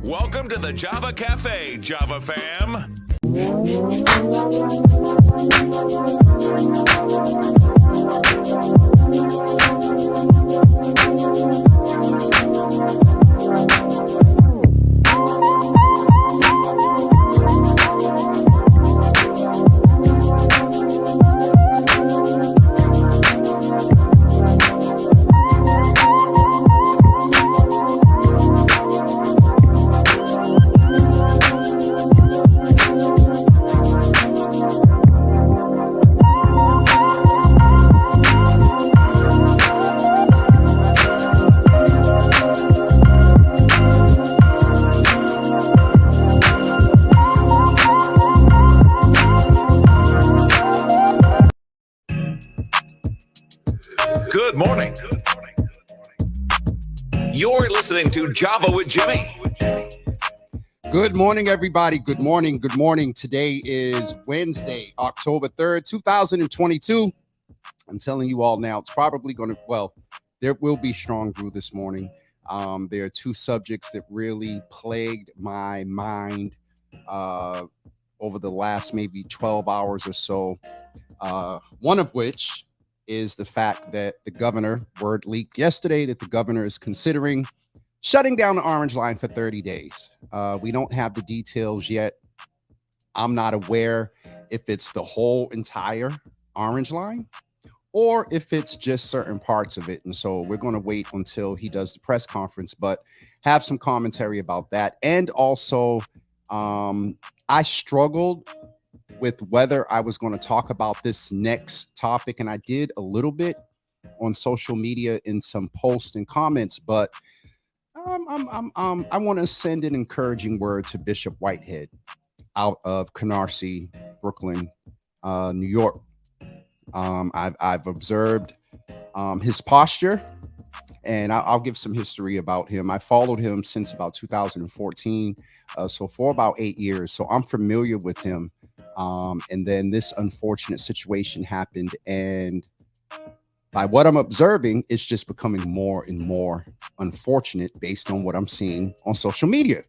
Welcome to the Java Cafe, Java fam. Good morning. You're listening to Java with Jimmy. Good morning, everybody. Good morning. Good morning. Today is Wednesday, October 3rd, 2022. I'm telling you all now, it's probably going to, well, there will be strong brew this morning. There are two subjects that really plagued my mind over the last maybe 12 hours or so. One of which is the fact that the governor, word leaked yesterday, that the governor is considering shutting down the Orange Line for 30 days. We don't have the details yet. I'm not aware if it's the whole entire Orange Line or if it's just certain parts of it. And so we're going to wait until he does the press conference, but have some commentary about that. And also, I struggled with whether I was going to talk about this next topic, and I did a little bit on social media in some posts and comments, but I want to send an encouraging word to Bishop Whitehead out of Canarsie, Brooklyn, New York. I've observed his posture, and I'll give some history about him. I followed him since about 2014, so for about 8 years. So I'm familiar with him. And then this unfortunate situation happened, and by what I'm observing, it's just becoming more and more unfortunate based on what I'm seeing on social media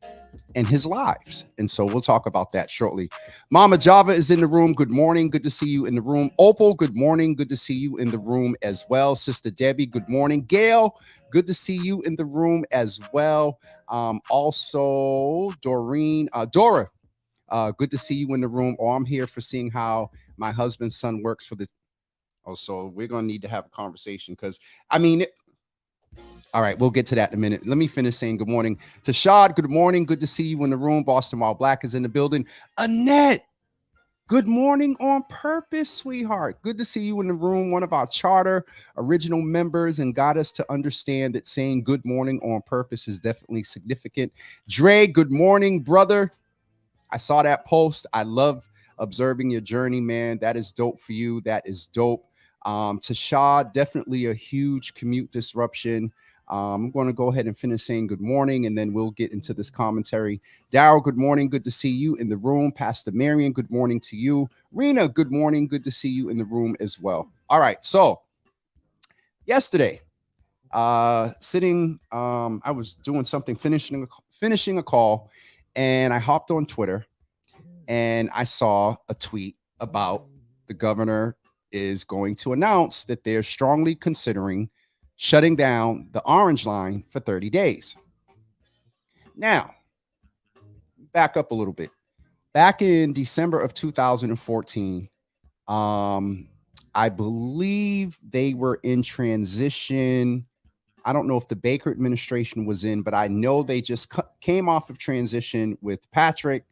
and his lives. And so we'll talk about that shortly. Mama Java is in the room. Good morning. Good to see you in the room. Opal, good morning. Good to see you in the room as well. Sister Debbie, good morning. Gail, good to see you in the room as well. Also, Dora, good to see you in the room. Oh, I'm here for seeing how my husband's son works for the. Oh, so we're going to need to have a conversation because, I mean, all right, we'll get to that in a minute. Let me finish saying good morning to Shad. Good morning. Good to see you in the room. Boston Wild Black is in the building. Annette, good morning on purpose, sweetheart. Good to see you in the room. One of our charter original members, and got us to understand that saying good morning on purpose is definitely significant. Dre, good morning, brother. I saw that post. I love observing your journey, man. That is dope for you. That is dope. Tashad, definitely a huge commute disruption. I'm going to go ahead and finish saying good morning, and then we'll get into this commentary. Daryl, good morning. Good to see you in the room. Pastor Marion, good morning to you. Rena, good morning. Good to see you in the room as well. All right. So yesterday, I was doing something, finishing a call, and I hopped on Twitter and I saw a tweet about the governor is going to announce that they're strongly considering shutting down the Orange Line for 30 days. Now, back up a little bit. Back in December of 2014, I believe they were in transition. I don't know if the Baker administration was in, but I know they just came off of transition with Patrick,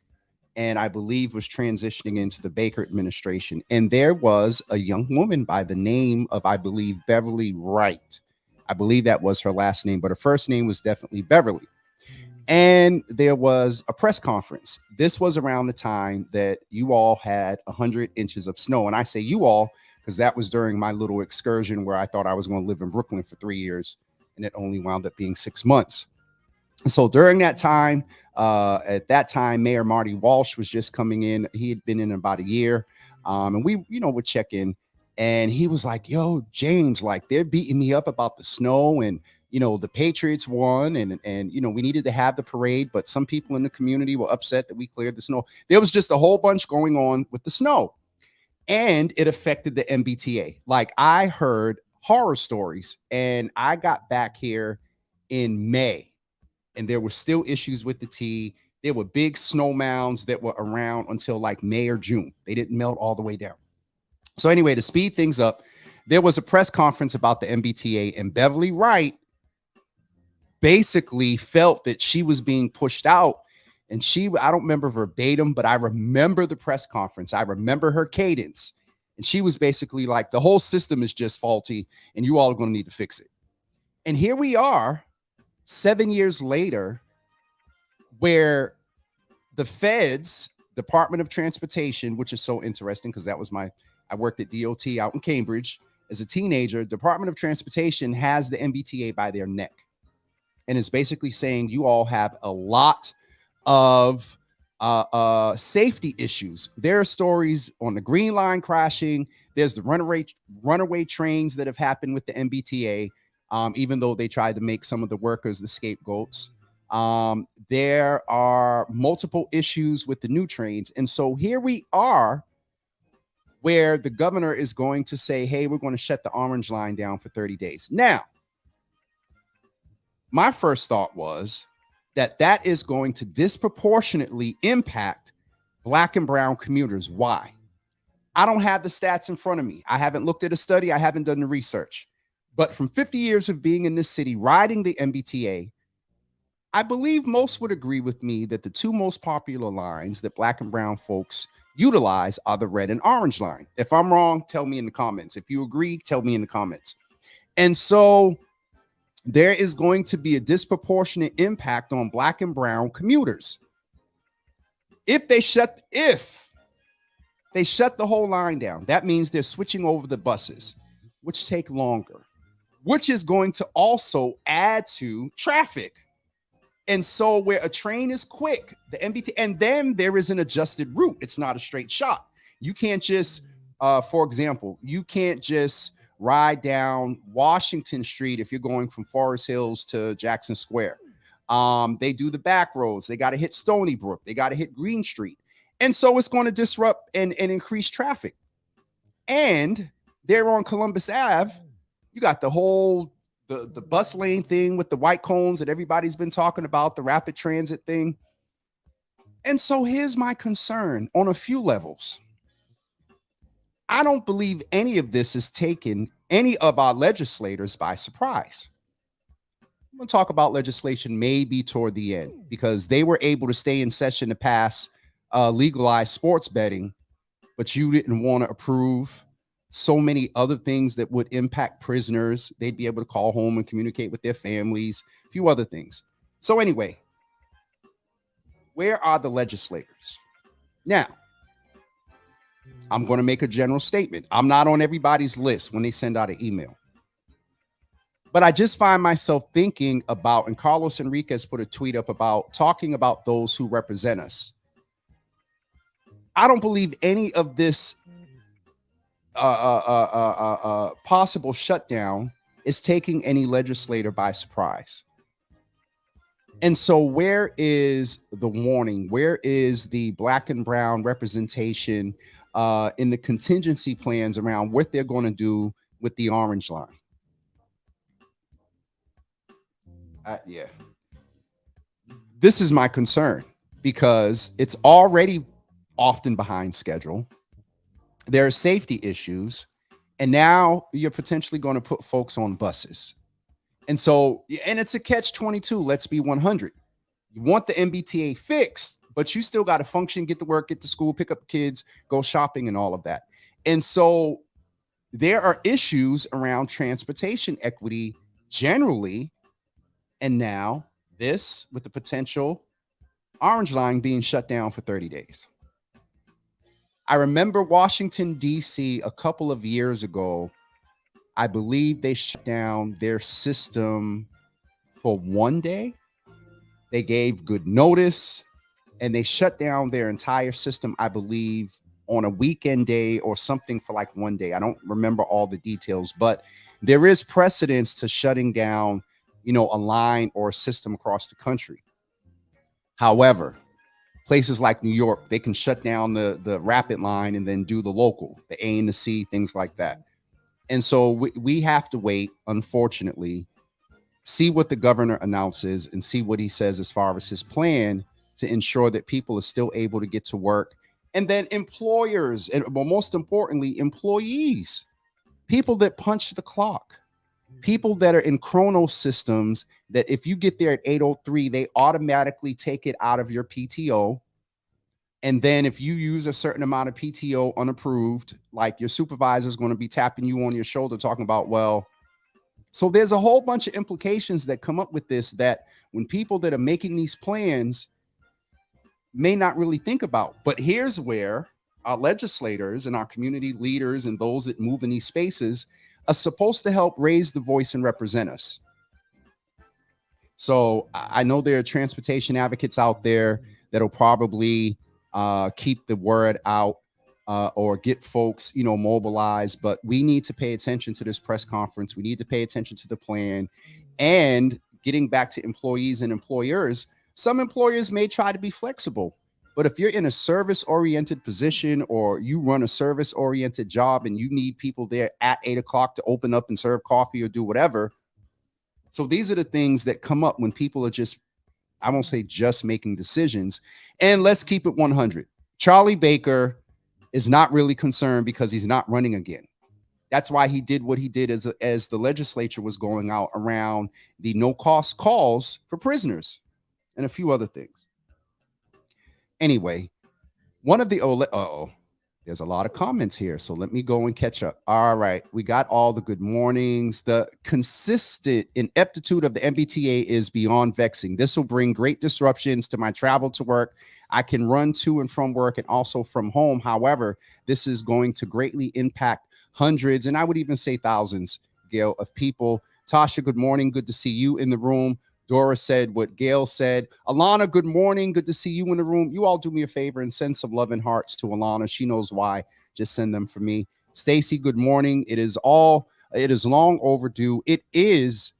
and I believe was transitioning into the Baker administration. And there was a young woman by the name of, I believe, Beverly Wright. I believe that was her last name, but her first name was definitely Beverly. And there was a press conference. This was around the time that you all had 100 inches of snow. And I say you all because that was during my little excursion where I thought I was going to live in Brooklyn for 3 years, and it only wound up being 6 months. So during that time, Mayor Marty Walsh was just coming in. He had been in about a year, and we, would check in. And he was like, "Yo, James, like they're beating me up about the snow, and the Patriots won, and we needed to have the parade, but some people in the community were upset that we cleared the snow. There was just a whole bunch going on with the snow, and it affected the MBTA. Like, I heard horror stories, and I got back here in May, and there were still issues with the T. There were big snow mounds that were around until like May or June. They didn't melt all the way down. So anyway, to speed things up, there was a press conference about the MBTA, and Beverly Wright basically felt that she was being pushed out. And I don't remember verbatim, but I remember the press conference. I remember her cadence. And she was basically like, the whole system is just faulty and you all are going to need to fix it. And here we are 7 years later, where the feds, Department of Transportation, which is so interesting because I worked at DOT out in Cambridge as a teenager. Department of Transportation has the MBTA by their neck. And it's basically saying you all have a lot of safety issues. There are stories on the Green Line crashing. There's the runaway trains that have happened with the MBTA, even though they tried to make some of the workers the scapegoats. There are multiple issues with the new trains. And so here we are, where the governor is going to say, hey, we're going to shut the Orange Line down for 30 days. Now, my first thought was that is going to disproportionately impact Black and brown commuters. Why? I don't have the stats in front of me. I haven't looked at a study. I haven't done the research. But from 50 years of being in this city, riding the MBTA, I believe most would agree with me that the two most popular lines that Black and brown folks utilize are the red and orange line. If I'm wrong, tell me in the comments. If you agree, tell me in the comments. And so there is going to be a disproportionate impact on Black and brown commuters. If they shut the whole line down, that means they're switching over the buses, which take longer, which is going to also add to traffic. And so where a train is quick, the MBT, and then there is an adjusted route. It's not a straight shot. You can't just, for example, you can't just ride down Washington Street if you're going from Forest Hills to Jackson Square. They do the back roads. They got to hit Stony Brook. They got to hit Green Street. And so it's going to disrupt and increase traffic. And there on Columbus Ave, you got the whole the bus lane thing with the white cones that everybody's been talking about, the rapid transit thing. And so here's my concern on a few levels. I don't believe any of this has taken any of our legislators by surprise. I'm going to talk about legislation maybe toward the end, because they were able to stay in session to pass legalized sports betting, but you didn't want to approve so many other things that would impact prisoners. They'd be able to call home and communicate with their families, a few other things. So anyway, where are the legislators? Now, I'm going to make a general statement. I'm not on everybody's list when they send out an email. But I just find myself thinking about, and Carlos Enriquez put a tweet up about talking about those who represent us. I don't believe any of this possible shutdown is taking any legislator by surprise. And so where is the warning? Where is the Black and brown representation in the contingency plans around what they're going to do with the Orange Line? Yeah. This is my concern, because it's already often behind schedule. There are safety issues, and now you're potentially going to put folks on buses. And so, and it's a catch-22. Let's be 100. You want the MBTA fixed, but you still got to function, get to work, get to school, pick up kids, go shopping, and all of that. And so there are issues around transportation equity generally. And now this with the potential Orange Line being shut down for 30 days. I remember Washington, D.C. a couple of years ago. I believe they shut down their system for 1 day. They gave good notice, and they shut down their entire system, I believe, on a weekend day or something for like 1 day. I don't remember all the details, but there is precedence to shutting down, a line or a system across the country. However, places like New York, they can shut down the rapid line and then do the local, the A and the C, things like that. And so we have to wait, unfortunately, see what the governor announces and see what he says as far as his plan to ensure that people are still able to get to work. And then employers, and well, most importantly, employees, people that punch the clock, people that are in chrono systems that if you get there at 8:03, they automatically take it out of your PTO. And then if you use a certain amount of PTO unapproved, like your supervisor is going to be tapping you on your shoulder talking about, well, so there's a whole bunch of implications that come up with this that when people that are making these plans may not really think about. But here's where our legislators and our community leaders and those that move in these spaces are supposed to help raise the voice and represent us. So I know there are transportation advocates out there that'll probably keep the word out or get folks, mobilized. But we need to pay attention to this press conference. We need to pay attention to the plan. And getting back to employees and employers, some employers may try to be flexible. But if you're in a service-oriented position or you run a service-oriented job and you need people there at 8 o'clock to open up and serve coffee or do whatever. So these are the things that come up when people are just, I won't say just making decisions. And let's keep it 100. Charlie Baker is not really concerned because he's not running again. That's why he did what he did as the legislature was going out around the no-cost calls for prisoners and a few other things. Anyway, one of the there's a lot of comments here, so let me go and catch up. All right, we got all the good mornings. The consistent ineptitude of the MBTA is beyond vexing. This will bring great disruptions to my travel to work. I can run to and from work and also from home. However, this is going to greatly impact hundreds, and I would even say thousands, Gail, of people. Tasha, good morning. Good to see you in the room. Dora said what Gail said. Alana, good morning. Good to see you in the room. You all do me a favor and send some love and hearts to Alana. She knows why. Just send them for me. Stacy, good morning. It is long overdue. It is.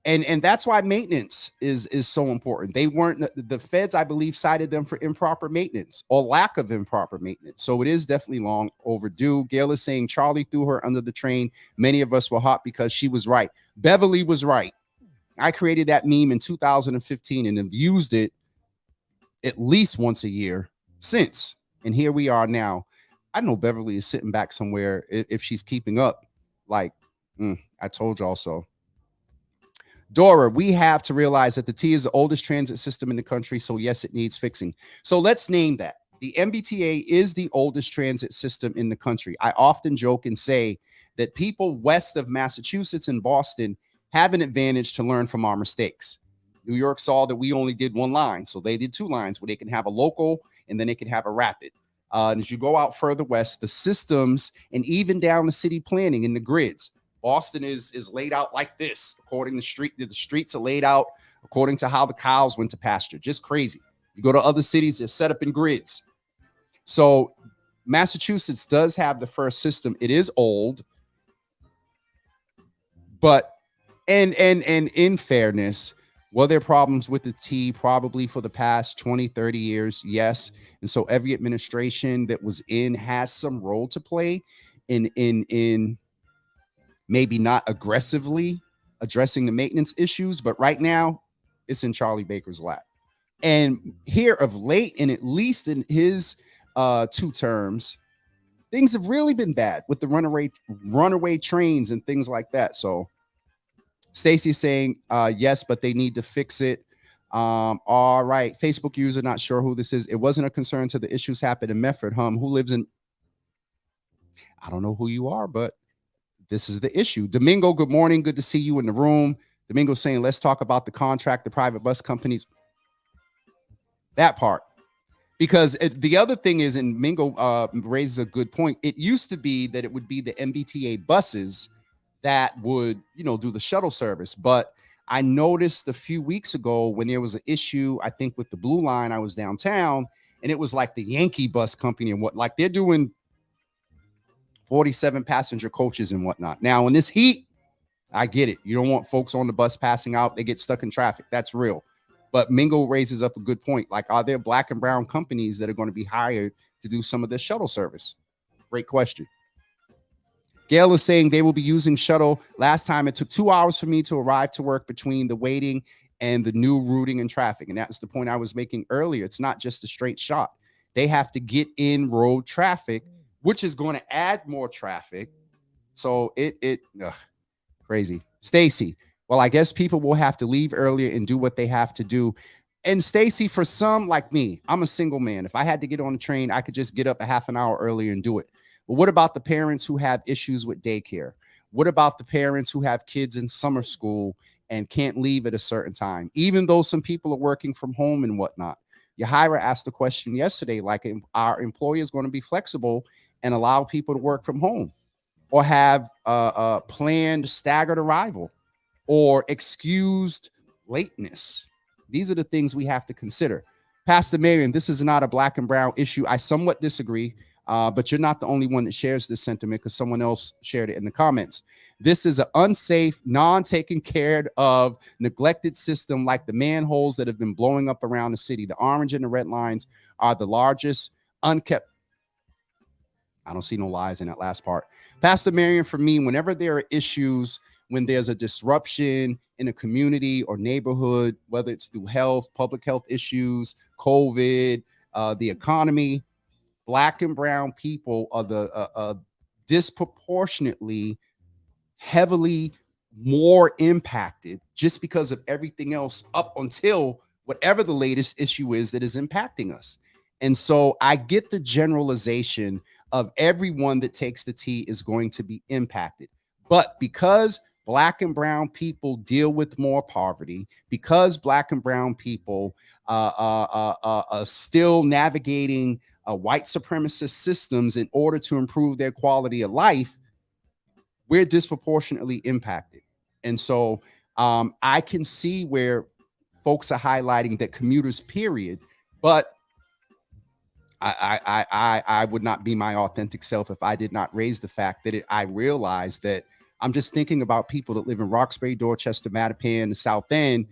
And that's why maintenance is so important. They weren't, the feds, I believe, cited them for improper maintenance or lack of improper maintenance. So it is definitely long overdue. Gail is saying Charlie threw her under the train. Many of us were hot because she was right. Beverly was right. I created that meme in 2015 and have used it at least once a year since. And here we are now. I know Beverly is sitting back somewhere if she's keeping up. Like, I told y'all so. Dora, we have to realize that the T is the oldest transit system in the country. So yes, it needs fixing. So let's name that. The MBTA is the oldest transit system in the country. I often joke and say that people west of Massachusetts and Boston have an advantage to learn from our mistakes. New York saw that we only did one line, so they did two lines where they can have a local and then they can have a rapid. And as you go out further west, the systems and even down the city planning and the grids, Boston is laid out like this, according to the streets are laid out according to how the cows went to pasture. Just crazy. You go to other cities, they're set up in grids. So Massachusetts does have the first system. It is old, but and in fairness, were there problems with the T? Probably for the past 20, 30 years, yes. And so every administration that was in has some role to play in maybe not aggressively addressing the maintenance issues, but right now it's in Charlie Baker's lap. And here of late, and at least in his 2 terms, things have really been bad with the runaway trains and things like that. So Stacy's saying, yes, but they need to fix it. All right. Facebook user, not sure who this is. It wasn't a concern till the issues happened in Medford. Who lives in, I don't know who you are, but this is the issue. Domingo, good morning. Good to see you in the room. Domingo saying, let's talk about the contract, the private bus companies. That part. Because the other thing is, and Mingo raises a good point. It used to be that it would be the MBTA buses that would, do the shuttle service. But I noticed a few weeks ago when there was an issue, I think with the Blue Line, I was downtown, and it was like the Yankee bus company and like they're doing 47 passenger coaches and whatnot. Now in this heat, I get it. You don't want folks on the bus passing out. They get stuck in traffic. That's real. But Mingo raises up a good point. Like, are there black and brown companies that are going to be hired to do some of this shuttle service? Great question. Gail is saying they will be using shuttle. Last time it took 2 hours for me to arrive to work between the waiting and the new routing and traffic. And that's the point I was making earlier. It's not just a straight shot. They have to get in road traffic, which is going to add more traffic. So crazy. Stacy, well, I guess people will have to leave earlier and do what they have to do. And Stacy, for some like me, I'm a single man. If I had to get on a train, I could just get up a half an hour earlier and do it. But what about the parents who have issues with daycare? What about the parents who have kids in summer school and can't leave at a certain time, even though some people are working from home and whatnot? Yahira asked the question yesterday, like, our employers going to be flexible and allow people to work from home or have a planned staggered arrival or excused lateness? These are the things we have to consider. Pastor Marion, this is not a black and brown issue. I somewhat disagree. But you're not the only one that shares this sentiment, because someone else shared it in the comments. This is an unsafe, non-taken care of, neglected system, like the manholes that have been blowing up around the city. The orange and the red lines are the largest unkept. I don't see no lies in that last part. Pastor Marion, for me, whenever there are issues, when there's a disruption in a community or neighborhood, whether it's through health, public health issues, COVID, the economy, black and brown people are the disproportionately heavily more impacted just because of everything else up until whatever the latest issue is that is impacting us. And so I get the generalization of everyone that takes the T is going to be impacted. But because black and brown people deal with more poverty, because black and brown people are still navigating white supremacist systems in order to improve their quality of life, we're disproportionately impacted. And so I can see where folks are highlighting that commuters, period, but I would not be my authentic self if I did not raise the fact that I realized that I'm just thinking about people that live in Roxbury, Dorchester, Mattapan, the South End,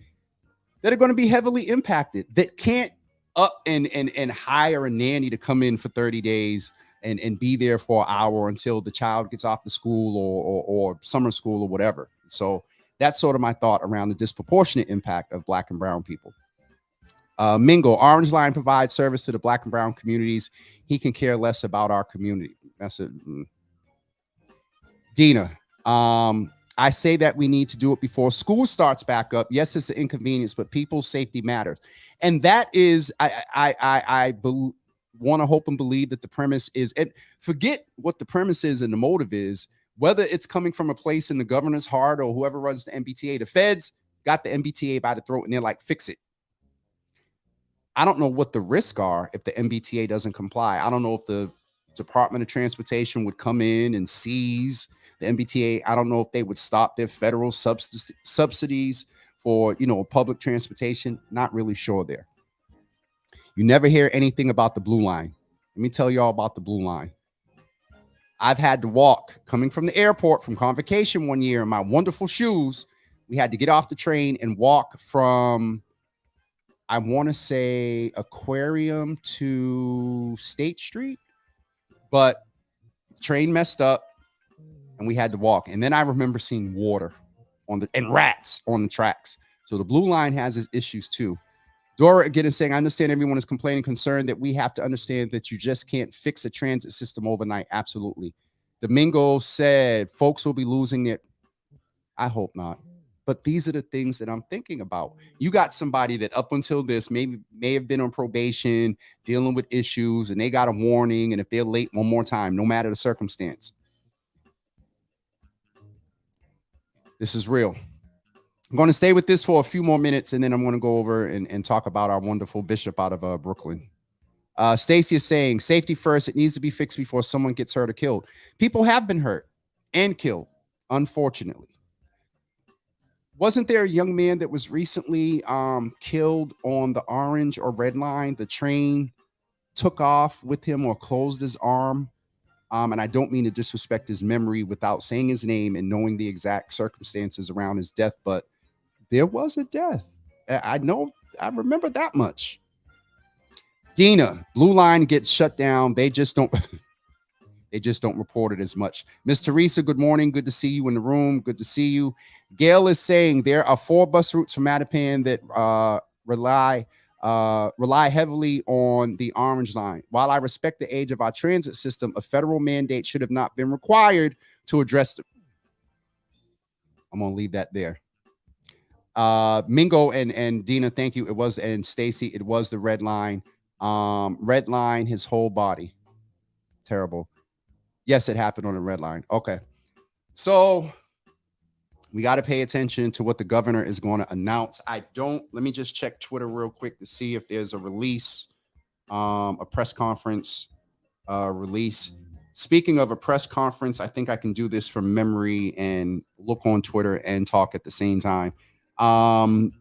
that are going to be heavily impacted, that can't up and hire a nanny to come in for 30 days and be there for an hour until the child gets off the school or summer school or whatever. So that's sort of my thought around the disproportionate impact of black and brown people. Mingo, Orange Line provides service to the black and brown communities. He can care less about our community. That's it. Dina, I say that we need to do it before school starts back up. Yes, it's an inconvenience, but people's safety matters. And that is, I want to hope and believe that the premise is, and forget what the premise is and the motive is, whether it's coming from a place in the governor's heart or whoever runs the MBTA. The feds got the MBTA by the throat and they're like, fix it. I don't know what the risks are if the MBTA doesn't comply. I don't know if the Department of Transportation would come in and seize the MBTA. I don't know if they would stop their federal subsidies for, public transportation. Not really sure there. You never hear anything about the Blue Line. Let me tell you all about the Blue Line. I've had to walk coming from the airport from convocation one year in my wonderful shoes. We had to get off the train and walk from, I want to say, Aquarium to State Street, but the train messed up and we had to walk. And then I remember seeing water and rats on the tracks. So the Blue Line has its issues too. Dora again is saying, I understand everyone is complaining, concerned that we have to understand that you just can't fix a transit system overnight. Absolutely. Domingo said folks will be losing it. I hope not. But these are the things that I'm thinking about. You got somebody that up until this may have been on probation, dealing with issues, and they got a warning. And if they're late one more time, no matter the circumstance, this is real. I'm going to stay with this for a few more minutes, and then I'm going to go over and talk about our wonderful bishop out of Brooklyn. Stacy is saying, safety first. It needs to be fixed before someone gets hurt or killed. People have been hurt and killed, unfortunately. Wasn't there a young man that was recently killed on the orange or red line? The train took off with him or closed his arm. And I don't mean to disrespect his memory without saying his name and knowing the exact circumstances around his death, but there was a death. I know, I remember that much. Dina, Blue Line gets shut down. They just don't they just don't report it as much. Miss Teresa, good morning. Good to see you in the room. Good to see you. Gail is saying there are 4 bus routes from Mattapan that rely heavily on the Orange Line. While I respect the age of our transit system, a federal mandate should have not been required to address the. I'm gonna leave that there. Mingo and Dina, thank you. It was, and Stacy, it was the red line. Red line, his whole body. Terrible. Yes, it happened on the red line. Okay. So we got to pay attention to what the governor is going to announce. Let me just check Twitter real quick to see if there's a release, a press conference release. Speaking of a press conference, I think I can do this from memory and look on Twitter and talk at the same time. Some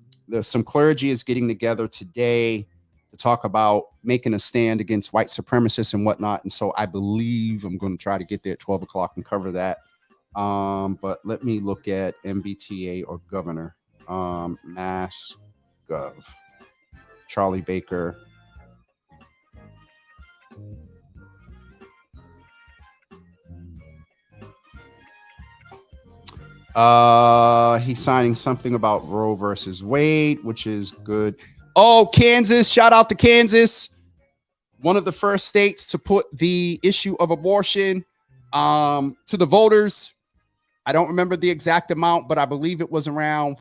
clergy is getting together today to talk about making a stand against white supremacists and whatnot. And so I believe I'm going to try to get there at 12 o'clock and cover that. But let me look at MBTA or governor, Mass Gov, Charlie Baker. He's signing something about Roe versus Wade, which is good. Oh, Kansas, shout out to Kansas. One of the first states to put the issue of abortion to the voters. I don't remember the exact amount, but I believe it was around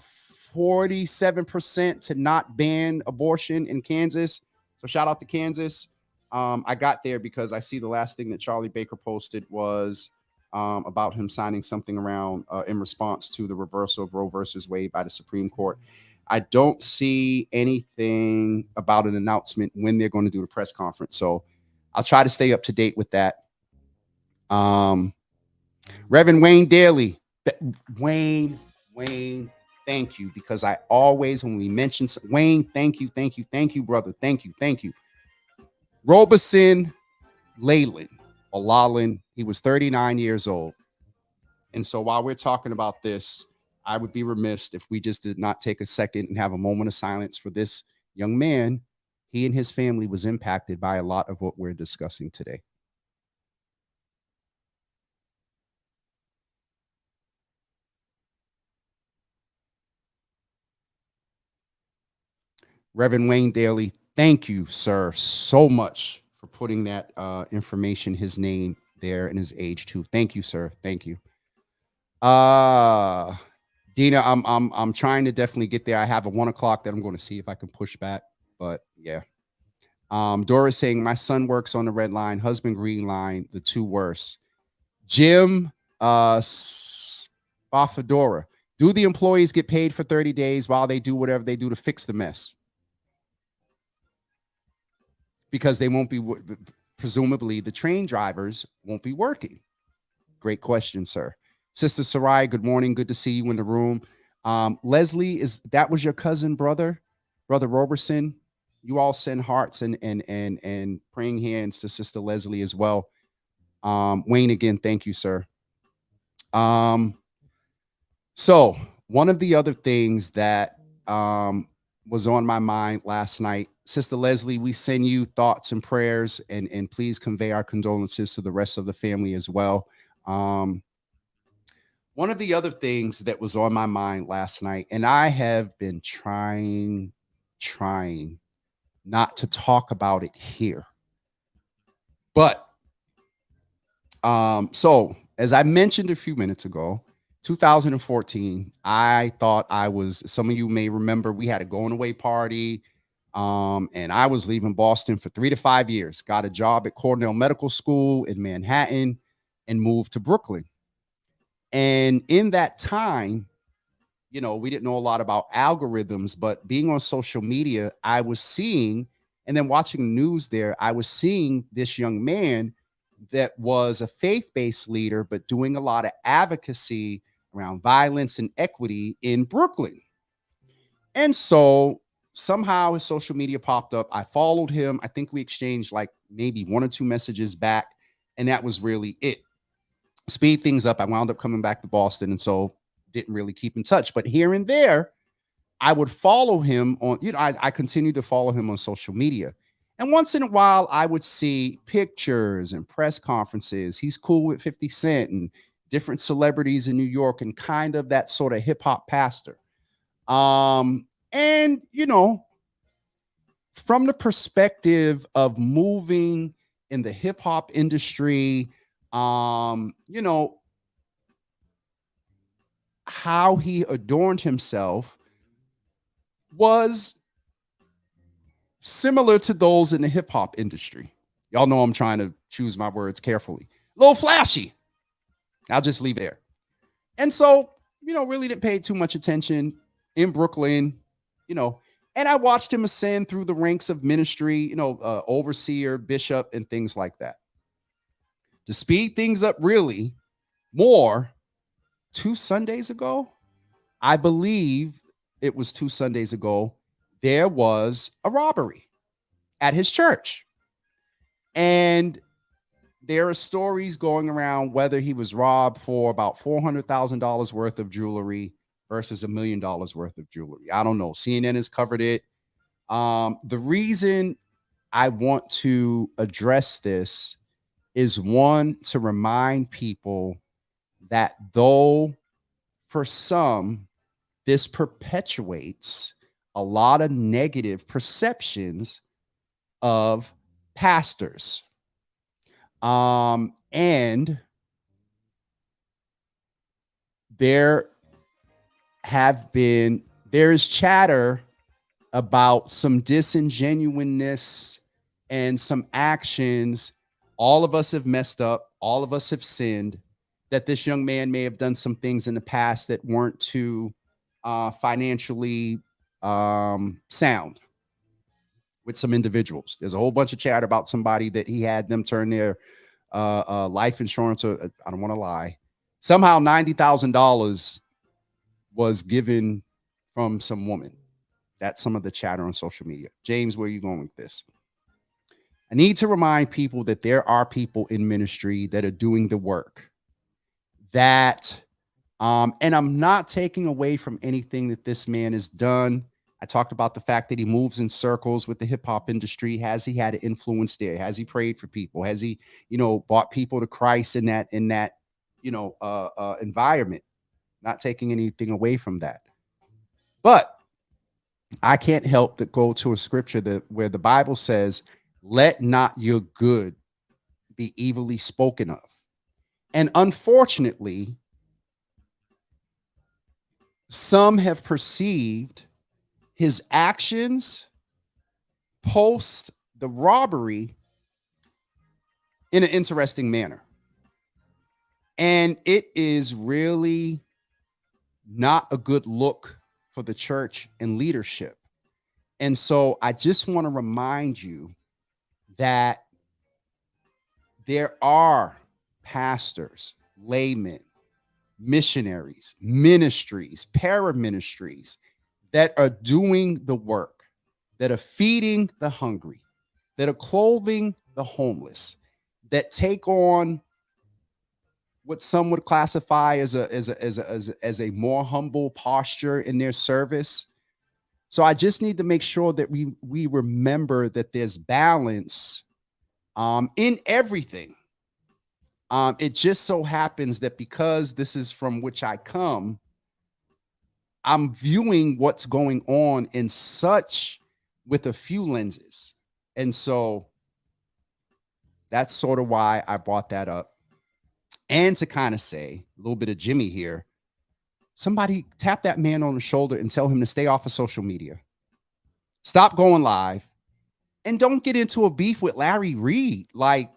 47% to not ban abortion in Kansas. So shout out to Kansas. I got there because I see the last thing that Charlie Baker posted was about him signing something around in response to the reversal of Roe versus Wade by the Supreme Court. I don't see anything about an announcement when they're going to do the press conference. So I'll try to stay up to date with that. Reverend Wayne Daly. Wayne, thank you. Because I always, when we mention Wayne, thank you, brother. Thank you. Robeson Lalin, he was 39 years old. And so while we're talking about this, I would be remiss if we just did not take a second and have a moment of silence for this young man. He and his family was impacted by a lot of what we're discussing today. Reverend Wayne Daly, thank you, sir, so much for putting that information, his name there and his age too. Thank you, sir. Thank you. Dina, I'm trying to definitely get there. I have a 1 o'clock that I'm going to see if I can push back, but yeah. Dora's saying my son works on the red line, husband green line, the two worst. Jim Spafadora, do the employees get paid for 30 days while they do whatever they do to fix the mess? Because they won't be, presumably the train drivers won't be working. Great question, sir. Sister Sarai, good morning. Good to see you in the room. Leslie, that was your cousin, brother Roberson? You all send hearts and praying hands to Sister Leslie as well. Wayne, again, thank you, sir. So one of the other things that was on my mind last night, Sister Leslie, we send you thoughts and prayers, and please convey our condolences to the rest of the family as well. One of the other things that was on my mind last night, and I have been trying not to talk about it here, but so as I mentioned a few minutes ago, 2014, I thought some of you may remember, we had a going away party. And I was leaving Boston for 3 to 5 years, got a job at Cornell Medical School in Manhattan and moved to Brooklyn. And in that time, we didn't know a lot about algorithms, but being on social media, I was seeing, and then watching the news there, I was seeing this young man that was a faith-based leader, but doing a lot of advocacy around violence and equity in Brooklyn. And so somehow his social media popped up. I followed him. I think we exchanged like maybe 1 or 2 messages back. And that was really it. Speed things up. I wound up coming back to Boston, and so didn't really keep in touch. But here and there, I would follow him on, I continued to follow him on social media. And once in a while, I would see pictures and press conferences. He's cool with 50 Cent and different celebrities in New York and kind of that sort of hip hop pastor. And, from the perspective of moving in the hip hop industry, how he adorned himself was similar to those in the hip hop industry. Y'all know I'm trying to choose my words carefully. A little flashy. I'll just leave it there. And so, really didn't pay too much attention in Brooklyn, and I watched him ascend through the ranks of ministry, overseer, bishop, and things like that. To speed things up really more, 2 Sundays ago, I believe it was 2 Sundays ago, there was a robbery at his church. And there are stories going around whether he was robbed for about $400,000 worth of jewelry versus $1 million worth of jewelry. I don't know. CNN has covered it. The reason I want to address this is, one, to remind people that though for some, this perpetuates a lot of negative perceptions of pastors. And there's chatter about some disingenuousness and some actions. All of us have messed up. All of us have sinned. That this young man may have done some things in the past that weren't too financially sound with some individuals. There's a whole bunch of chat about somebody that he had them turn their life insurance, or I don't want to lie, somehow $90,000 was given from some woman. That's some of the chatter on social media. James, where are you going with this? I need to remind people that there are people in ministry that are doing the work. And I'm not taking away from anything that this man has done. I talked about the fact that he moves in circles with the hip hop industry. Has he had an influence there? Has he prayed for people? Has he, brought people to Christ in that environment? Not taking anything away from that. But I can't help but go to a scripture where the Bible says, "Let not your good be evilly spoken of." And unfortunately, some have perceived his actions post the robbery in an interesting manner. And it is really not a good look for the church and leadership. And so I just want to remind you that there are pastors, laymen, missionaries, ministries, paraministries that are doing the work, that are feeding the hungry, that are clothing the homeless, that take on what some would classify as a more humble posture in their service. So I just need to make sure that we remember that there's balance in everything. It just so happens that because this is from which I come, I'm viewing what's going on with a few lenses. And so that's sort of why I brought that up. And to kind of say a little bit of Jimmy here, somebody tap that man on the shoulder and tell him to stay off of social media. Stop going live. And don't get into a beef with Larry Reed. Like,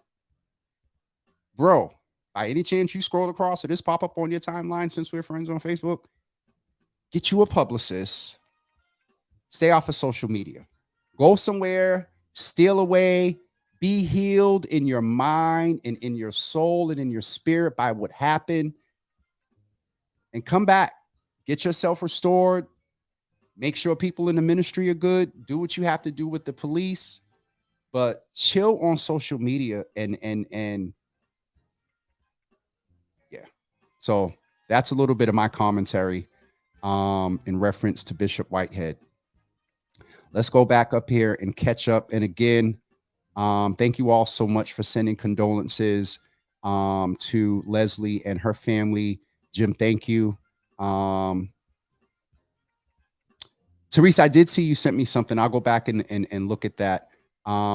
bro, by any chance you scroll across or this pop up on your timeline since we're friends on Facebook, get you a publicist. Stay off of social media. Go somewhere, steal away, be healed in your mind and in your soul and in your spirit by what happened, and come back. Get yourself restored. Make sure people in the ministry are good. Do what you have to do with the police, but chill on social media and So that's a little bit of my commentary in reference to Bishop Whitehead. Let's go back up here and catch up. And again, thank you all so much for sending condolences to Leslie and her family. Jim, thank you. Teresa, I did see you sent me something. I'll go back and look at that.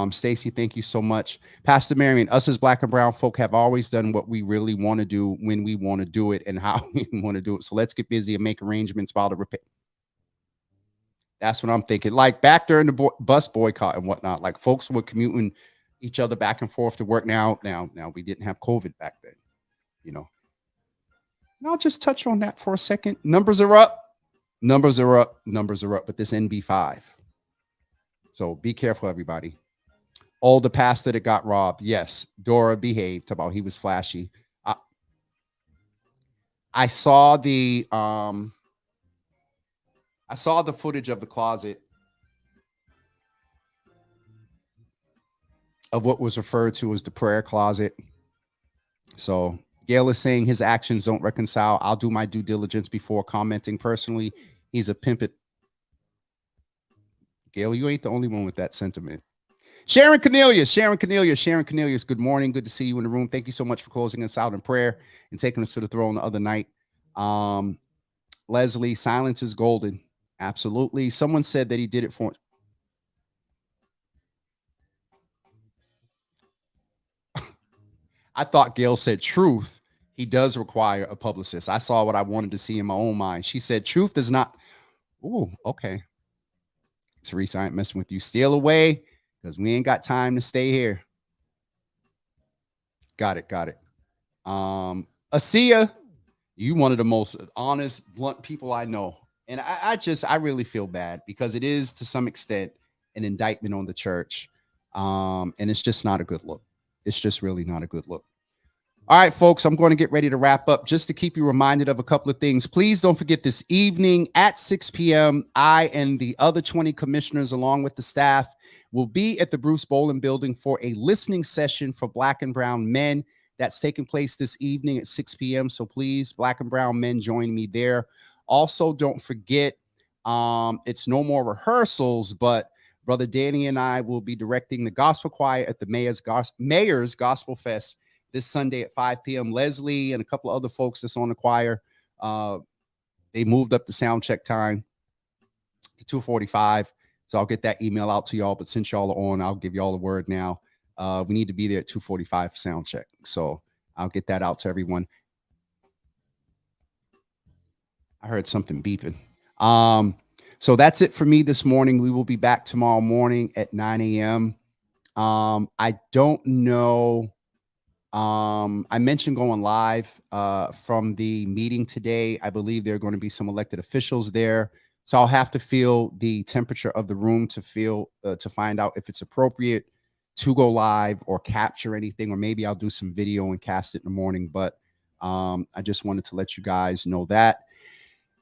Stacy, thank you so much. Pastor Marion, us as Black and brown folk have always done what we really want to do when we want to do it and how we want to do it. So let's get busy and make arrangements while the repair. That's what I'm thinking. Like back during the bus boycott and whatnot, like folks were commuting each other back and forth to work. Now we didn't have COVID back then, you know. And I'll just touch on that for a second. Numbers are up. Numbers are up. Numbers are up. But this NB5. So be careful, everybody. Oh, the pastor that got robbed. Yes, Dora behaved. About he was flashy. I saw the footage of the closet of what was referred to as the prayer closet. So Gail is saying his actions don't reconcile. I'll do my due diligence before commenting personally. He's a pimp. Gail, you ain't the only one with that sentiment. Sharon Cornelius, good morning. Good to see you in the room. Thank you so much for closing us out in prayer and taking us to the throne the other night. Leslie, silence is golden. Absolutely. Someone said that he did it for. I thought Gail said truth. He does require a publicist. I saw what I wanted to see in my own mind. She said truth does not. Ooh, okay. Teresa, I ain't messing with you. Steal away because we ain't got time to stay here. Got it. Asia, you one of the most honest, blunt people I know. And I really feel bad because it is to some extent an indictment on the church. And it's just not a good look. It's just really not a good look. All right, folks, I'm going to get ready to wrap up. Just to keep you reminded of a couple of things, please don't forget this evening at 6 p.m., I and the other 20 commissioners, along with the staff, will be at the Bruce Boland Building for a listening session for Black and brown men. That's taking place this evening at 6 p.m. So please, Black and brown men, join me there. Also, don't forget, it's no more rehearsals, but Brother Danny and I will be directing the gospel choir at the Mayor's Gospel Fest this Sunday at 5 p.m. Leslie and a couple of other folks that's on the choir, they moved up the sound check time to 2:45. So I'll get that email out to y'all. But since y'all are on, I'll give y'all a word now. We need to be there at 2:45 for sound check. So I'll get that out to everyone. I heard something beeping. So that's it for me this morning. We will be back tomorrow morning at 9 a.m. I don't know. I mentioned going live from the meeting today. I believe there are going to be some elected officials there. So I'll have to feel the temperature of the room to find out if it's appropriate to go live or capture anything, or maybe I'll do some video and cast it in the morning. But I just wanted to let you guys know that.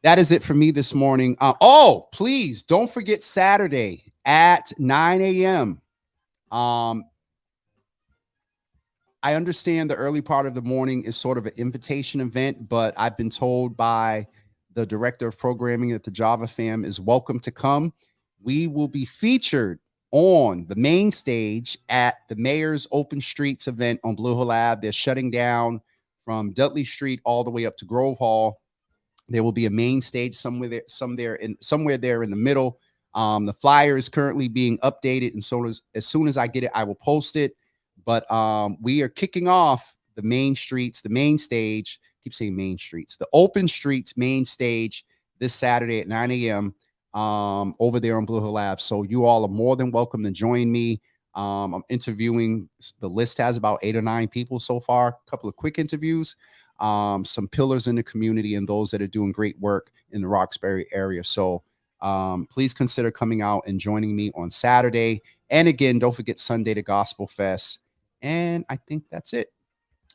That is it for me this morning. Oh, please don't forget Saturday at 9 a.m. I understand the early part of the morning is sort of an invitation event, but I've been told by the director of programming at the Java Fam is welcome to come. We will be featured on the main stage at the Mayor's Open Streets event on Blue Hill Ave. They're shutting down from Dudley Street all the way up to Grove Hall. There will be a main stage somewhere there in the middle. The flyer is currently being updated, and so as soon as I get it, I will post it. But we are kicking off the main streets, the main stage. I keep saying main streets, the Open Streets main stage this Saturday at 9 a.m. Over there on Blue Hill Ave. So you all are more than welcome to join me. I'm interviewing. The list has about 8 or 9 people so far. A couple of quick interviews. Some pillars in the community and those that are doing great work in the Roxbury area. So please consider coming out and joining me on Saturday. And again, don't forget Sunday, the Gospel Fest. And I think that's it.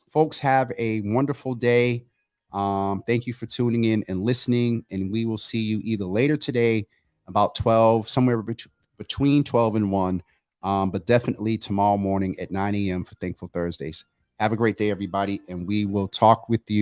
Folks, have a wonderful day. Thank you for tuning in and listening. And we will see you either later today, about 12, somewhere between 12 and 1. But definitely tomorrow morning at 9 a.m. for Thankful Thursdays. Have a great day, everybody. And we will talk with you